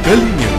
Daily news.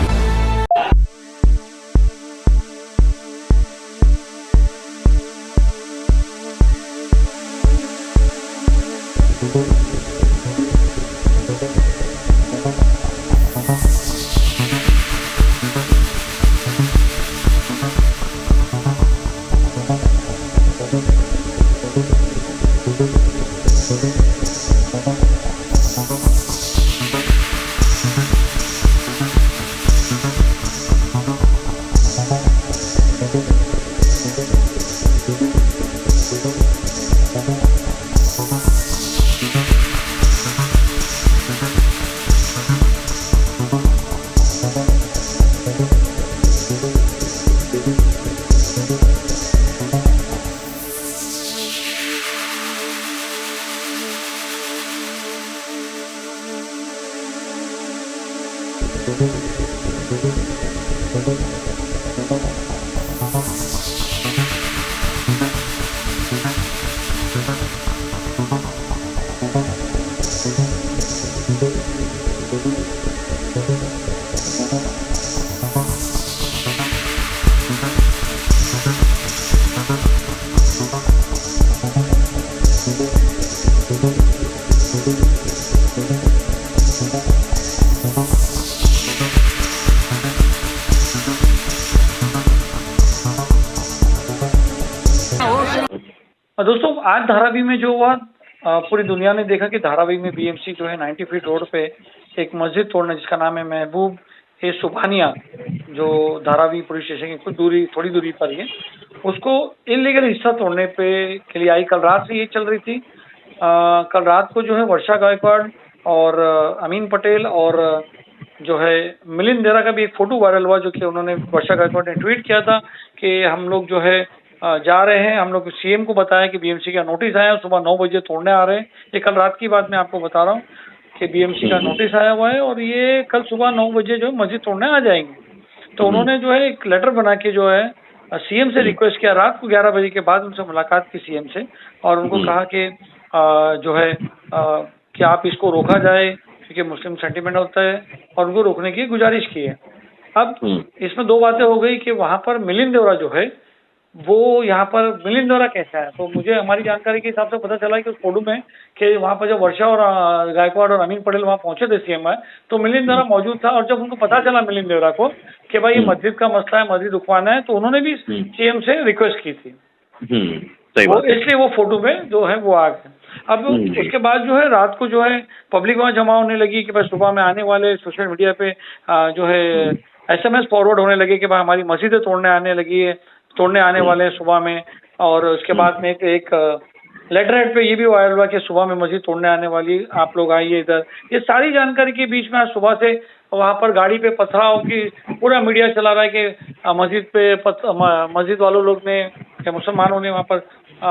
दोस्तों, आज धारावी में जो हुआ, पूरी दुनिया ने देखा कि धारावी में बीएमसी जो है 90 फीट रोड पे एक मस्जिद तोड़ना, जिसका नाम है महबूब ए सुभानिया, जो धारावी पुलिस स्टेशन की कुछ दूरी, थोड़ी दूरी पर ही है, उसको इलीगल हिस्सा तोड़ने पे के लिए आई। कल रात से ये चल रही थी। कल रात को जो है वर्षा गायकवाड़ और अमीन पटेल और जो है मिलिंद देरा का भी एक फोटो वायरल हुआ, जो कि उन्होंने, वर्षा गायकवाड़ ने ट्वीट किया था कि हम लोग जो है जा रहे हैं, हम लोग सीएम को बताया कि बीएमसी का नोटिस आया, सुबह 9 बजे तोड़ने आ रहे हैं। ये कल रात की बात मैं आपको बता रहा हूँ कि बीएमसी का नोटिस आया हुआ है और ये कल सुबह 9 बजे जो है मस्जिद तोड़ने आ जाएंगे। तो उन्होंने जो है एक लेटर बना के जो है सीएम से रिक्वेस्ट किया, रात को 11 बजे के बाद उनसे मुलाकात की सीएम से, और उनको कहा कि जो है कि आप इसको रोका जाए क्योंकि मुस्लिम सेंटिमेंट होता है, और उनको रोकने की गुजारिश की है। अब इसमें दो बातें हो गई कि वहाँ पर मिलिंद देवरा जो है वो, यहाँ पर मिलिंद देवरा कैसा है, तो मुझे हमारी जानकारी के हिसाब से पता चला कि उस फोटो में कि वहाँ पर जब वर्षा और गायकवाड़ और अमीन पटेल वहाँ पहुंचे थे सीएम में, तो मिलिंद देवरा मौजूद था। और जब उनको पता चला मिलिंद देवरा को कि भाई ये मस्जिद का मसला है, मस्जिद रुकवाना है, तो उन्होंने भी सीएम से रिक्वेस्ट की थी। इसलिए वो फोटो में जो है वो आ गए। अब उसके बाद जो है रात को जो है पब्लिक वहाँ जमा होने लगी कि भाई सुबह में आने वाले, सोशल मीडिया पे जो है SMS फॉरवर्ड होने लगे कि भाई हमारी मस्जिदें तोड़ने आने वाले हैं सुबह में। और उसके बाद में एक लेटर हेड पे ये भी वायरल हुआ कि सुबह में मस्जिद तोड़ने आने वाली, आप लोग आइए इधर। ये सारी जानकारी के बीच में आज सुबह से वहाँ पर गाड़ी पे पथराव की पूरा मीडिया चला रहा है कि मस्जिद पे मस्जिद वालों लोग ने, मुसलमानों ने वहाँ पर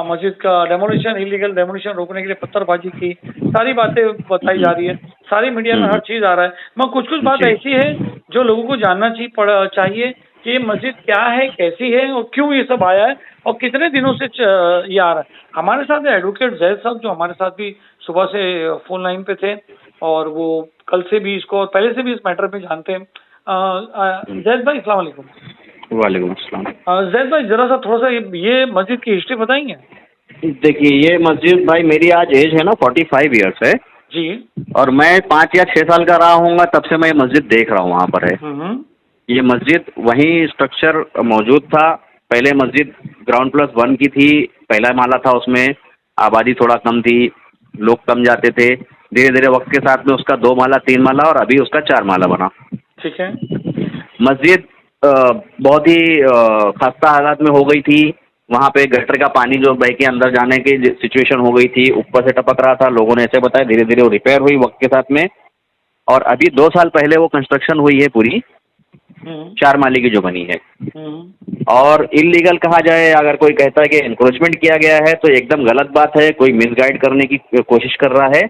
मस्जिद का डेमोलिशन, इलीगल डेमोलिशन रोकने के लिए पत्थरबाजी की। सारी बातें बताई जा रही है, सारी मीडिया में हर चीज आ रहा है। मगर कुछ बात ऐसी है जो लोगों को जानना चाहिए कि ये मस्जिद क्या है, कैसी है और क्यों ये सब आया है और कितने दिनों से ये आ रहा है। हमारे साथ एडवोकेट जैद साहब, जो हमारे साथ भी सुबह से फोन लाइन पे थे, और वो कल से भी इसको और पहले से भी इस मैटर में जानते हैं। जैद भाई, अस्सलाम वालेकुम। वालेकुम अस्सलाम। जैद भाई, जरा सा थोड़ा सा ये मस्जिद की हिस्ट्री बताएंगे? देखिए, ये मस्जिद भाई, मेरी आज एज है ना 45 ईयर्स है जी, और मैं 5 या 6 साल का रहा हूँगा, तब से मैं ये मस्जिद देख रहा हूँ वहाँ पर है। ये मस्जिद वही स्ट्रक्चर मौजूद था। पहले मस्जिद ग्राउंड+1 की थी, पहला माला था, उसमें आबादी थोड़ा कम थी, लोग कम जाते थे। धीरे धीरे वक्त के साथ में उसका 2 माला, 3 माला और अभी उसका 4 माला बना। ठीक है। मस्जिद बहुत ही खस्ता हालात में हो गई थी। वहाँ पे गटर का पानी जो बह के अंदर जाने की सिचुएशन हो गई थी, ऊपर से टपक रहा था, लोगों ने ऐसे बताया। धीरे धीरे वो रिपेयर हुई वक्त के साथ में, और अभी 2 साल पहले वो कंस्ट्रक्शन हुई है पूरी 4 माले की जो बनी है। और इलीगल कहा जाए, अगर कोई कहता है कि एनक्रोचमेंट किया गया है, तो एकदम गलत बात है। कोई मिसगाइड करने की कोशिश कर रहा है,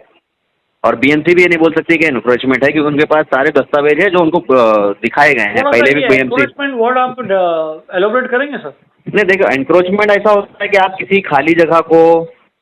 और बीएमसी भी ये नहीं बोल सकती कि एनक्रोचमेंट है, क्योंकि उनके पास सारे दस्तावेज है जो उनको दिखाए गए हैं। पहले भी बीएमसी वर्ड आप एलोबरेट करेंगे सर? नहीं, देखो, एनक्रोचमेंट ऐसा होता है कि आप किसी खाली जगह को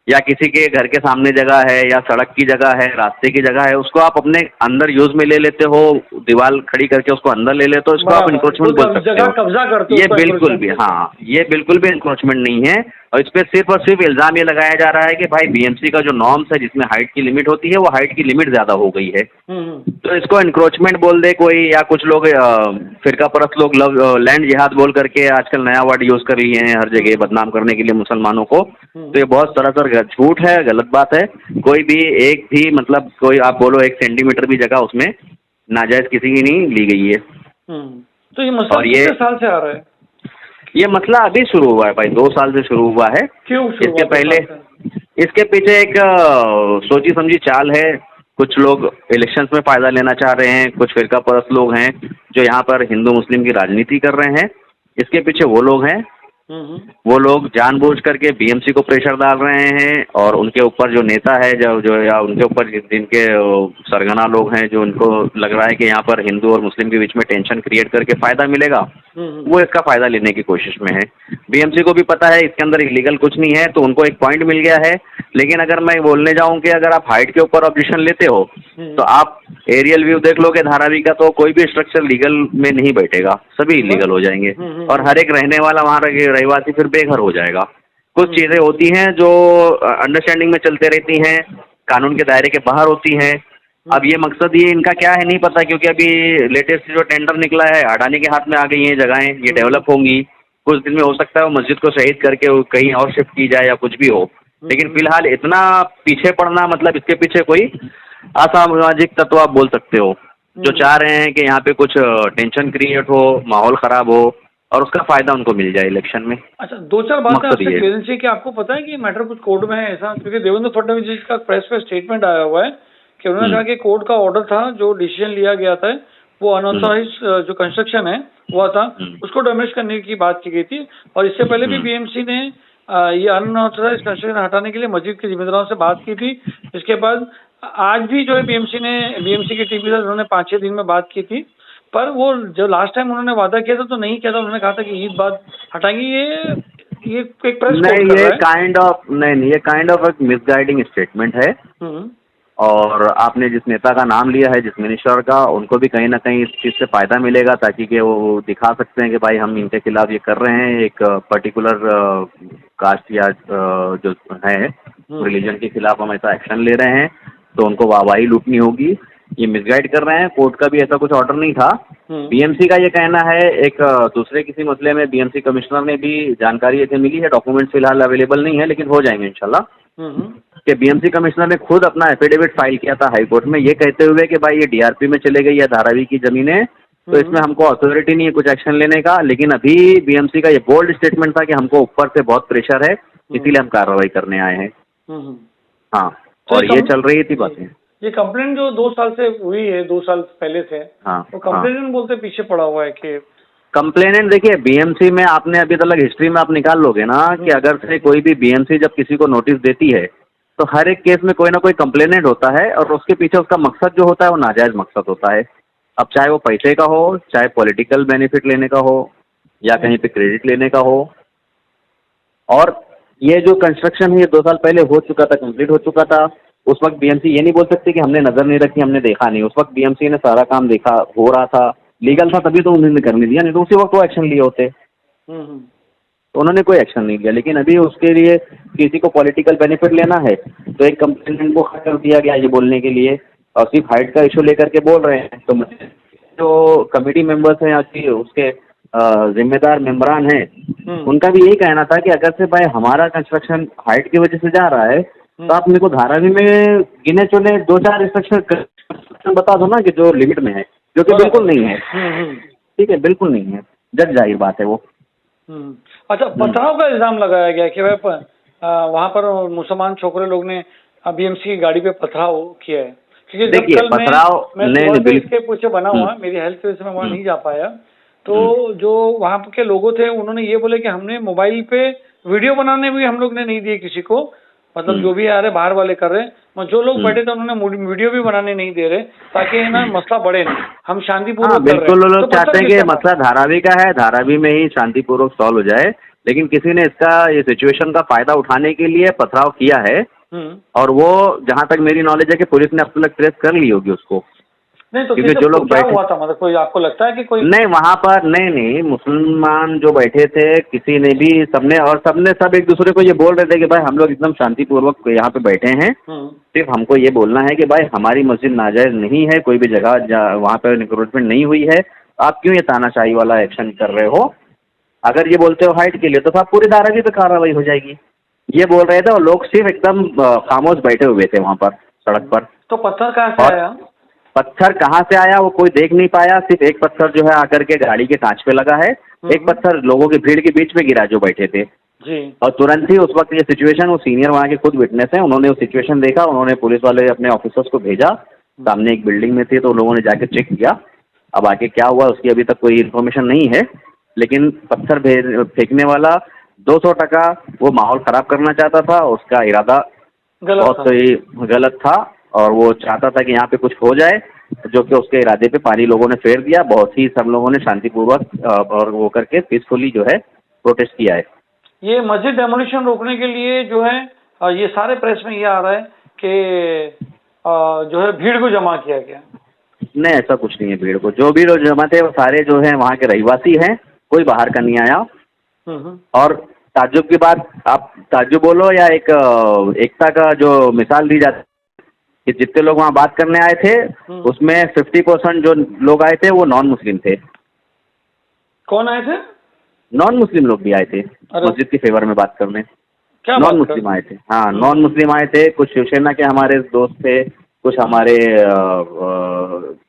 या किसी के घर के सामने जगह है या सड़क की जगह है, रास्ते की जगह है, उसको आप अपने अंदर यूज में ले लेते हो, दीवार खड़ी करके उसको अंदर ले लेते हो, इसको आप इंक्रोचमेंट बोल सकते जगह हो। कब्जा करते हो ये उसको बिल्कुल भी, encroachment हाँ, ये बिल्कुल भी इंक्रोचमेंट नहीं है। और इस पे सिर्फ और सिर्फ इल्जाम ये लगाया जा रहा है कि भाई बीएमसी का जो नॉर्म्स है जिसमें हाइट की लिमिट होती है वो हाइट की लिमिट ज्यादा हो गई है, तो इसको इंक्रोचमेंट बोल दे कोई, या कुछ लोग फिरका परस्त लोग लैंड जिहाद बोल करके आजकल नया वर्ड यूज कर लिए हैं हर जगह बदनाम करने के लिए मुसलमानों को। तो ये बहुत सरासर झूठ है, गलत बात है। कोई भी एक भी मतलब कोई आप बोलो 1 सेंटीमीटर भी जगह उसमें नाजायज किसी की नहीं ली गई है। तो ये मसला और ये कितने साल से आ रहा है? ये मसला अभी शुरू हुआ है भाई, 2 साल से शुरू हुआ है। क्यों शुरू इसके हुआ पहले, 2 साल से? इसके पीछे एक सोची समझी चाल है। कुछ लोग इलेक्शंस में फायदा लेना चाह रहे हैं, कुछ फिरका परस्त लोग हैं जो यहाँ पर हिंदू मुस्लिम की राजनीति कर रहे हैं। इसके पीछे वो लोग हैं, वो लोग जानबूझ करके बीएमसी को प्रेशर डाल रहे हैं, और उनके ऊपर जो नेता है जो या उनके ऊपर जिनके सरगना लोग हैं, जो उनको लग रहा है कि यहाँ पर हिंदू और मुस्लिम के बीच में टेंशन क्रिएट करके फायदा मिलेगा, वो इसका फायदा लेने की कोशिश में है। बीएमसी को भी पता है इसके अंदर इलीगल कुछ नहीं है, तो उनको एक पॉइंट मिल गया है। लेकिन अगर मैं बोलने जाऊं कि अगर आप हाइट के ऊपर ऑब्जेक्शन लेते हो तो आप एरियल व्यू देख लोगे धारावी का, तो कोई भी स्ट्रक्चर लीगल में नहीं बैठेगा, सभी इलीगल हो जाएंगे, और हर एक रहने वाला वहाँ रहवासी फिर बेघर हो जाएगा। कुछ चीज़ें होती हैं जो अंडरस्टैंडिंग में चलते रहती हैं, कानून के दायरे के बाहर होती हैं। अब ये मकसद ये इनका क्या है नहीं पता, क्योंकि अभी लेटेस्ट जो टेंडर निकला है अडानी के हाथ में आ गई हैं जगहें, ये डेवलप होंगी कुछ दिन में, हो सकता है वो मस्जिद को शहीद करके कहीं और शिफ्ट की जाए या कुछ भी हो। लेकिन फिलहाल इतना पीछे पड़ना, मतलब इसके पीछे कोई असामाजिक तत्व आप बोल सकते हो जो चाह रहे हैं कि यहाँ पे कुछ टेंशन क्रिएट हो, माहौल खराब हो, और उसका फायदा उनको मिल जाए इलेक्शन में। अच्छा, 2-4 बातें मकसद आपसे ये है। क्लियरेंस चाहिए कि आपको पता है कि मैटर कुछ कोर्ट में है ऐसा? क्योंकि देवेंद्र फडणवीस जी का प्रेस पे स्टेटमेंट आया हुआ है कि उन्होंने कहा कि कोर्ट का ऑर्डर था, जो डिसीजन लिया गया था वो अनऑथराइज जो कंस्ट्रक्शन है हुआ था उसको डैमेज करने की बात की गई थी, और इससे पहले भी बीएमसी ने ये अनऑथराइज कंस्ट्रक्शन हटाने के लिए मस्जिद के जिम्मेदारों से बात की थी। इसके बाद आज भी जो है बीएमसी की टीम के साथ उन्होंने 5-6 दिन में बात की थी, पर वो जो लास्ट टाइम उन्होंने वादा किया था तो नहीं किया था, उन्होंने कहा था कि ईद बाद हटाएंगे। ये एक प्रेस नहीं, कोट कर ये रहा है। ये काइंड ऑफ एक मिसगाइडिंग स्टेटमेंट है। और आपने जिस नेता का नाम लिया है, जिस मिनिस्टर का, उनको भी कहीं ना कहीं इस चीज़ से फायदा मिलेगा, ताकि कि वो दिखा सकते हैं कि भाई हम इनके खिलाफ ये कर रहे हैं, एक पर्टिकुलर कास्ट या जो है रिलीजन के खिलाफ हम ऐसा एक्शन ले रहे हैं, तो उनको वाहवाही लूटनी होगी। ये मिसगाइड कर रहे हैं। कोर्ट का भी ऐसा कुछ ऑर्डर नहीं था। बीएमसी का ये कहना है, एक दूसरे किसी मसले में बीएमसी कमिश्नर ने भी जानकारी ऐसे मिली है, डॉक्यूमेंट फिलहाल अवेलेबल नहीं है लेकिन हो जाएंगे इंशाल्लाह, कि बीएमसी कमिश्नर ने खुद अपना एफिडेविट फाइल किया था हाई कोर्ट में, ये कहते हुए कि भाई ये डीआरपी में चले गई है धारावी की जमीनें, तो इसमें हमको अथॉरिटी नहीं है कुछ एक्शन लेने का। लेकिन अभी बीएमसी का ये बोल्ड स्टेटमेंट था कि हमको ऊपर से बहुत प्रेशर है, इसीलिए हम कार्रवाई करने आए हैं। हाँ, और ये चल रही थी बातें। ये कंप्लेंट जो 2 साल से हुई है, 2 साल पहले से, हाँ, तो कंप्लेंट बोलते पीछे पड़ा हुआ है कि कंप्लेनेंट। देखिए, बीएमसी में आपने अभी तक हिस्ट्री में आप निकाल लोगे ना कि अगर से कोई भी बीएमसी जब किसी को नोटिस देती है तो हर एक केस में कोई ना कोई कंप्लेनेंट होता है, और उसके पीछे उसका मकसद जो होता है वो नाजायज मकसद होता है। अब चाहे वो पैसे का हो, चाहे पॉलिटिकल बेनिफिट लेने का हो, या कहीं पे क्रेडिट लेने का हो। और ये जो कंस्ट्रक्शन है ये 2 साल पहले हो चुका था, कंप्लीट हो चुका था। उस वक्त बीएमसी ये नहीं बोल सकती कि हमने नजर नहीं रखी, हमने देखा नहीं। उस वक्त बीएमसी ने सारा काम देखा, हो रहा था, लीगल था, तभी तो उन्होंने करने दिया, नहीं तो उसी वक्त वो एक्शन लिए होते। तो उन्होंने कोई एक्शन नहीं लिया। लेकिन अभी उसके लिए किसी को पॉलिटिकल बेनिफिट लेना है तो एक कंप्लेनेंट को खड़ा कर दिया गया ये बोलने के लिए, और सिर्फ हाइट का इशू लेकर के बोल रहे हैं। तो जो कमेटी मेंबर्स हैं या उसके जिम्मेदार मेंबरान हैं, उनका भी यही कहना था कि अगर से भाई हमारा कंस्ट्रक्शन हाइट की वजह से जा रहा है तो आप मेरे को धारावी में गिने चुने 2-4 इंस्ट्रक्शन बता दो ना कि जो लिमिट में है, जो कि बिल्कुल नहीं है। ठीक है, बिल्कुल नहीं है, जग जाहिर बात है वो। अच्छा, पथराव का इल्जाम लगाया गया कि वहाँ पर मुसलमान छोकरे लोग ने बीएमसी की गाड़ी पे पथराव किया है। क्योंकि देखिए, पथराव मैं इसके पीछे बना हुआ, मेरी हेल्थ की वजह से मैं वहाँ नहीं जा पाया, तो जो वहाँ के लोगों थे उन्होंने ये बोले कि हमने मोबाइल पे वीडियो बनाने भी हम लोग ने नहीं दिए किसी को, मतलब जो भी आ रहे बाहर वाले कर रहे हैं, जो लोग बैठे थे उन्होंने वीडियो भी बनाने नहीं दे रहे, ताकि ना मसला बढ़े नहीं, हम शांतिपूर्वक कर रहे हैं। बिल्कुल, लोग चाहते हैं कि मसला धारावी का है, धारावी में ही शांतिपूर्वक सॉल्व हो जाए। लेकिन किसी ने इसका ये सिचुएशन का फायदा उठाने के लिए पथराव किया है। और वो जहाँ तक मेरी नॉलेज है कि पुलिस ने अब तक ट्रेस कर ली होगी उसको। नहीं तो क्योंकि जो लोग क्या बैठे हुआ था, मतलब कोई आपको लगता है कि कोई? नहीं, वहाँ पर नहीं, मुसलमान जो बैठे थे किसी ने भी, सबने सब एक दूसरे को ये बोल रहे थे कि भाई हम लोग एकदम शांतिपूर्वक यहाँ पे बैठे हैं, सिर्फ हमको ये बोलना है कि भाई हमारी मस्जिद नाजायज नहीं है, कोई भी जगह वहाँ पर इंक्रोचमेंट नहीं हुई है, आप क्यों ये तानाशाही वाला एक्शन कर रहे हो? अगर ये बोलते हो हाइट के लिए तो साहब पूरी धारावी पे कार्रवाई हो जाएगी। ये बोल रहे थे और लोग सिर्फ एकदम खामोश बैठे हुए थे वहाँ पर सड़क पर। तो पत्थर कहाँ से आया? पत्थर कहाँ से आया वो कोई देख नहीं पाया, सिर्फ एक पत्थर जो है आकर के गाड़ी के कांच पे लगा है, एक पत्थर लोगों की भीड़ के बीच में गिरा जो बैठे थे जी। और तुरंत ही उस वक्त ये सिचुएशन, वो सीनियर वहाँ के खुद विटनेस हैं, उन्होंने वो सिचुएशन देखा, उन्होंने पुलिस वाले अपने ऑफिसर्स को भेजा, सामने एक बिल्डिंग में थे तो लोगों ने जाके चेक किया। अब आगे क्या हुआ उसकी अभी तक कोई इन्फॉर्मेशन नहीं है, लेकिन पत्थर फेंकने वाला 200% वो माहौल ख़राब करना चाहता था, उसका इरादा बहुत ही गलत था और वो चाहता था कि यहाँ पे कुछ हो जाए, जो कि उसके इरादे पे पानी लोगों ने फेर दिया। बहुत ही सब लोगों ने शांतिपूर्वक और वो करके पीसफुली जो है प्रोटेस्ट किया है। ये मस्जिद डेमोलिशन रोकने के लिए जो है ये सारे प्रेस में ये आ रहा है कि जो है भीड़ को जमा किया गया। नहीं, ऐसा कुछ नहीं है। भीड़ को जो भी लोग जमा थे वो सारे जो है वहाँ के रहवासी हैं, कोई बाहर का नहीं आया। और ताज्जुब की बात, आप ताज्जुब बोलो या एक एकता का जो मिसाल दी जाती कि जितने लोग वहाँ बात करने आए थे उसमें 50% जो लोग आए थे वो नॉन मुस्लिम थे। कौन आए थे? नॉन मुस्लिम लोग भी आए थे मस्जिद के फेवर में बात करने। क्या नॉन मुस्लिम आए थे, हाँ नॉन मुस्लिम आए थे। कुछ शिवसेना के हमारे दोस्त थे, कुछ हमारे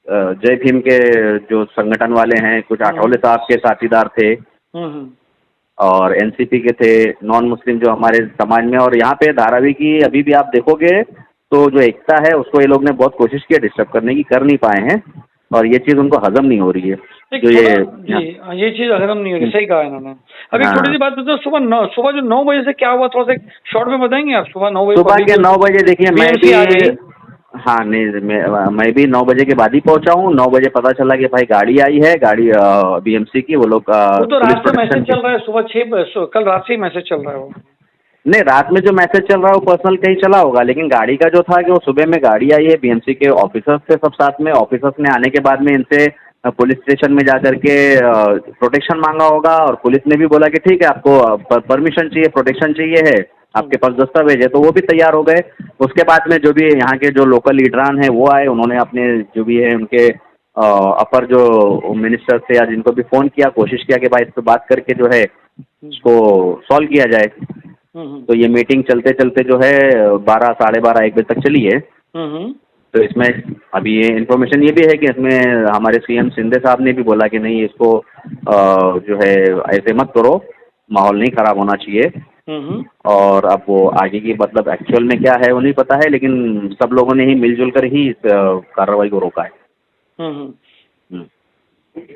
जय भीम के जो संगठन वाले हैं, कुछ आठवले साहब के साथीदार थे और एनसीपी के थे, नॉन मुस्लिम जो हमारे समाज में। और यहाँ पे धारावी की अभी भी आप देखोगे तो जो एकता है उसको ये लोग ने बहुत कोशिश की डिस्टर्ब करने की, कर नहीं पाए हैं और ये चीज़ उनको हजम नहीं हो रही है। जो ये चीज़ हजम नहीं हो रही, सही कहा इन्होंने। अभी छोटी सी बात बताओ, सुबह जो 9 बजे से क्या हुआ, थोड़ा सा शॉर्ट में बताएंगे आप? सुबह 9 बजे, सुबह के 9 बजे देखिए मैं भी, हाँ नहीं मैं भी 9 बजे के बाद ही पहुंचा हूँ। 9 बजे पता चला कि भाई गाड़ी आई है, गाड़ी बीएमसी की, वो लोग तो रात से मैसेज चल रहा है, सुबह 6 कल रात से ही मैसेज चल रहा है वो। नहीं, रात में जो मैसेज चल रहा है वो पर्सनल कहीं चला होगा, लेकिन गाड़ी का जो था कि वो सुबह में गाड़ी आई है, बीएमसी के ऑफिसर्स थे सब साथ में। ऑफिसर्स ने आने के बाद में इनसे पुलिस स्टेशन में जाकर के प्रोटेक्शन मांगा होगा और पुलिस ने भी बोला कि ठीक है आपको परमिशन चाहिए, प्रोटेक्शन चाहिए है, आपके पास दस्तावेज है, तो वो भी तैयार हो गए। उसके बाद में जो भी यहाँ के जो लोकल लीडरान हैं वो आए, उन्होंने अपने जो भी है उनके अपर जो मिनिस्टर थे या जिनको भी फ़ोन किया, कोशिश किया कि भाई इस पर बात करके जो है इसको सॉल्व किया जाए। तो ये मीटिंग चलते चलते जो है 12, साढ़े 12, 1 बजे तक चली है। तो इसमें अभी ये इन्फॉर्मेशन ये भी है कि इसमें हमारे सीएम शिंदे साहब ने भी बोला कि नहीं इसको जो है ऐसे मत करो, माहौल नहीं ख़राब होना चाहिए। और अब वो आगे की मतलब एक्चुअल में क्या है वो नहीं पता है, लेकिन सब लोगों ने ही मिलजुल कर ही इस कार्रवाई को रोका है।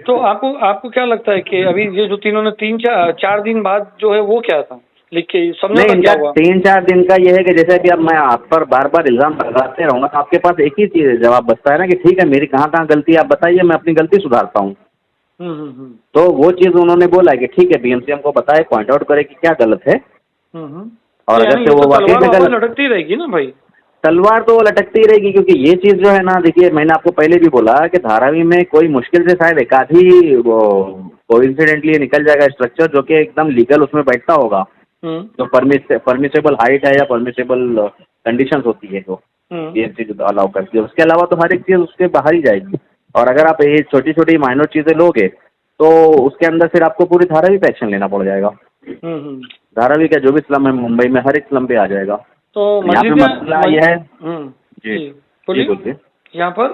तो आपको क्या लगता है कि अभी ये जो तीनों ने 3-4 दिन बाद जो है वो क्या था लिख के समझौता क्या हुआ? 3-4 दिन का ये है कि जैसे कि अब मैं आप पर बार बार इल्ज़ाम लगाते रहूँगा तो आपके पास एक ही चीज़ जवाब बचता है ना कि ठीक है मेरी कहाँ कहाँ गलती है आप बताइए, मैं अपनी गलती सुधारता हूँ। तो वो चीज़ उन्होंने बोला कि ठीक है बीएमसी हमको बताए, पॉइंट आउट करे कि क्या गलत है। और अगर से वो वाकई में गलत, लटकती रहेगी ना भाई, तलवार तो लटकती रहेगी। क्योंकि ये चीज़ जो है ना, देखिए मैंने आपको पहले भी बोला कि धारावी में कोई मुश्किल से शायद एक आधी वो कोइंसिडेंटली निकल जाएगा स्ट्रक्चर जो कि एकदम लीगल उसमें बैठता होगा, जो परमिसेबल हाइट है या परमिसेबल कंडीशंस होती है जो बीएमसी जो अलाउ करती है। उसके अलावा तो हर एक चीज़ उसके बाहर ही जाएगी। और अगर आप ये छोटी छोटी माइनर चीज़ें लोगे तो उसके अंदर फिर आपको पूरी धारावी पे एक्शन लेना पड़ जाएगा। धारावी का जो भी स्लम है मुंबई में हर एक स्लम पे आ जाएगा। तो यहाँ पे मसला यह है जी बोलिए यहाँ पर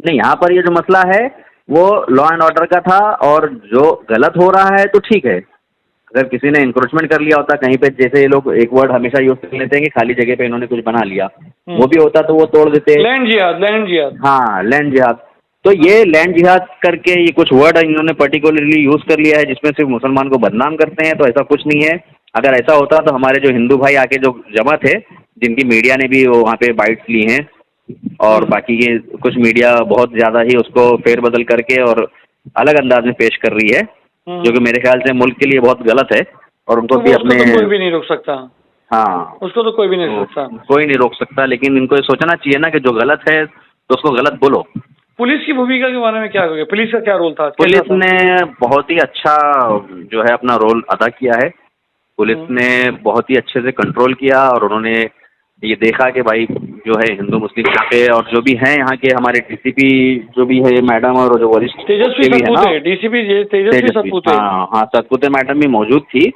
नहीं, यहाँ पर ये जो मसला है वो लॉ एंड ऑर्डर का था और जो गलत हो रहा है तो ठीक है, अगर किसी ने इंक्रोचमेंट कर लिया होता कहीं पे, जैसे ये लोग एक वर्ड हमेशा यूज कर लेते हैं कि खाली जगह पे इन्होंने कुछ बना लिया, वो भी होता तो वो तोड़ देते। लैंड जिहाद। हाँ, लैंड जिहाद। तो ये लैंड जिहाद करके ये कुछ वर्ड इन्होंने पर्टिकुलरली यूज कर लिया है जिसमें सिर्फ मुसलमान को बदनाम करते हैं, तो ऐसा कुछ नहीं है। अगर ऐसा होता तो हमारे जो हिंदू भाई आके जो जमा थे, जिनकी मीडिया ने भी वहाँ पे बाइट्स ली हैं और बाकी के कुछ मीडिया बहुत ज़्यादा ही उसको फेरबदल करके और अलग अंदाज में पेश कर रही है, जो कि मेरे ख्याल से मुल्क के लिए बहुत गलत है और उनको तो भी वो उसको अपने तो कोई भी नहीं रोक सकता, हाँ उसको तो कोई भी नहीं तो रोक सकता। कोई नहीं रोक सकता, लेकिन इनको ये सोचना चाहिए ना कि जो गलत है तो उसको गलत बोलो। पुलिस की भूमिका के बारे में क्या कहोगे? पुलिस का क्या रोल था? कैसा पुलिस था? ने बहुत ही अच्छा जो है अपना रोल अदा किया है। पुलिस ने बहुत ही अच्छे से कंट्रोल किया और उन्होंने ये देखा कि भाई जो है हिंदू मुस्लिम यहाँ पे और जो भी हैं यहाँ के हमारे डीसीपी जो भी है मैडम और जो वरिष्ठ तेजस्वी भी है ना, सतपुते, डीसीपी तेजस्वी सतपुते। हाँ हाँ सतपुते मैडम भी मौजूद थी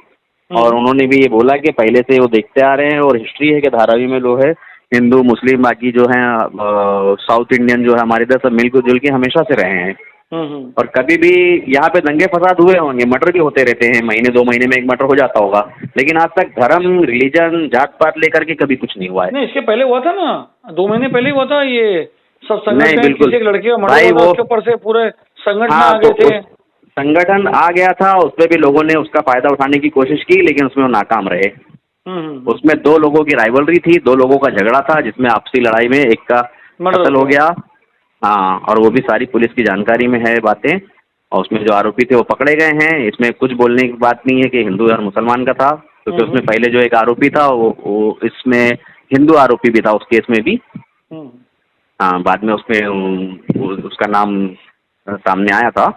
और उन्होंने भी ये बोला कि पहले से वो देखते आ रहे हैं और हिस्ट्री है कि धारावी में लोग है हिंदू मुस्लिम बाकी जो हैं साउथ इंडियन जो है हमारे इधर सब मिलजुल के हमेशा से रहे हैं और कभी भी यहाँ पे दंगे फसाद हुए होंगे, मर्डर भी होते रहते हैं, महीने 2 महीने में एक मर्डर हो जाता होगा, लेकिन आज तक धर्म रिलीजन जात पात लेकर के कभी कुछ नहीं हुआ है। नहीं, इसके पहले हुआ था ना, 2 महीने पहले ही हुआ था ये सब नहीं संगठन, बिल्कुल किसी एक लड़के का मर्डर भाई हुआ था, वो उसके ऊपर से पूरे संगठन हाँ आ गए तो थे। संगठन आ गया था, उस पर भी लोगों ने उसका फायदा उठाने की कोशिश की लेकिन उसमें वो नाकाम रहे। उसमें 2 लोगों की राइवलरी थी, 2 लोगों का झगड़ा था जिसमें आपसी लड़ाई में एक का कत्ल हो गया। हाँ और वो भी सारी पुलिस की जानकारी में है बातें और उसमें जो आरोपी थे वो पकड़े गए हैं। इसमें कुछ बोलने की बात नहीं है कि हिंदू और मुसलमान का था, क्योंकि उसमें पहले जो एक आरोपी था वो इसमें हिंदू आरोपी भी था उस केस में भी। हाँ बाद में उसमें उसका नाम सामने आया था,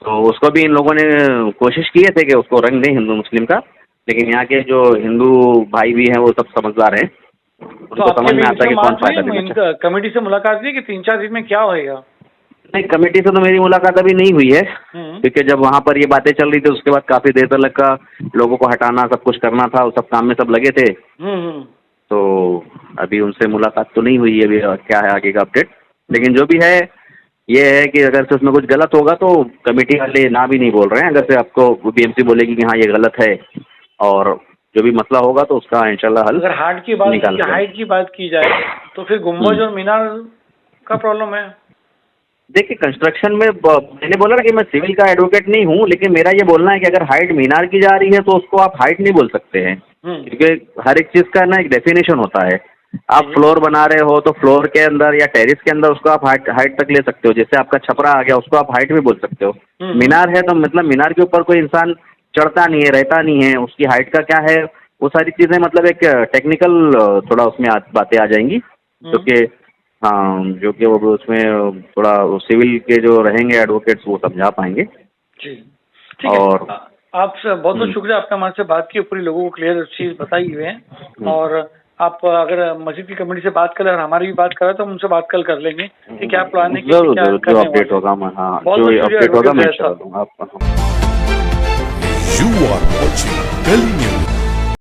तो उसको भी इन लोगों ने कोशिश किए थे कि उसको रंग दें हिंदू मुस्लिम का, लेकिन यहाँ के जो हिंदू भाई भी हैं वो सब समझदार हैं, उनको समझ में आता है कि कौन फायदा देना चाहिए। कमेटी से मुलाकात हुई कि 3-4 दिन में क्या होएगा? नहीं कमेटी से तो मेरी मुलाकात अभी नहीं हुई है, क्योंकि जब वहाँ पर ये बातें चल रही थी उसके बाद काफ़ी देर तक का लोगों को हटाना सब कुछ करना था, उस सब काम में सब लगे थे, तो अभी उनसे मुलाकात तो नहीं हुई है। अभी क्या है आगे का अपडेट, लेकिन जो भी है ये है कि अगर से उसमें कुछ गलत होगा तो कमेटी वाले ना भी नहीं बोल रहे हैं। अगर से आपको बीएमसी बोलेगी कि हाँ ये गलत है और जो भी मसला होगा तो उसका इंशाल्लाह हल। अगर हाइट की बात की जाए तो फिर गुम्बज और मीनार का प्रॉब्लम है। देखिए कंस्ट्रक्शन में मैंने बोला ना कि मैं सिविल का एडवोकेट नहीं हूँ, लेकिन मेरा ये बोलना है कि अगर हाइट मीनार की जा रही है तो उसको आप हाइट नहीं बोल सकते हैं, क्योंकि हर एक चीज़ का ना एक डेफिनेशन होता है। आप फ्लोर बना रहे हो तो फ्लोर के अंदर या टेरिस के अंदर उसको आप हाइट तक ले सकते हो, जैसे आपका छपरा आ गया उसको आप हाइट भी बोल सकते हो। मीनार है तो मतलब मीनार के ऊपर कोई इंसान चढ़ता नहीं है, रहता नहीं है, उसकी हाइट का क्या है वो सारी चीज़ें मतलब एक टेक्निकल थोड़ा उसमें बातें आ जाएंगी, क्योंकि हाँ जो कि वो उसमें थोड़ा सिविल के जो रहेंगे एडवोकेट्स वो समझा पाएंगे। जी ठीक है, और आपसे बहुत बहुत शुक्रिया, आपने हमारे से बात की, पूरी लोगों को क्लियर चीज़ बताई हुए हैं। और आप अगर मस्जिद की कमेटी से बात करें और हमारी भी बात करें तो हम उनसे बात कल कर लेंगे कि क्या प्लान है, जो अपडेट होगा मैं जो अपडेट होगा मैं इंशाल्लाह दूंगा आपको। You are watching Delhi News.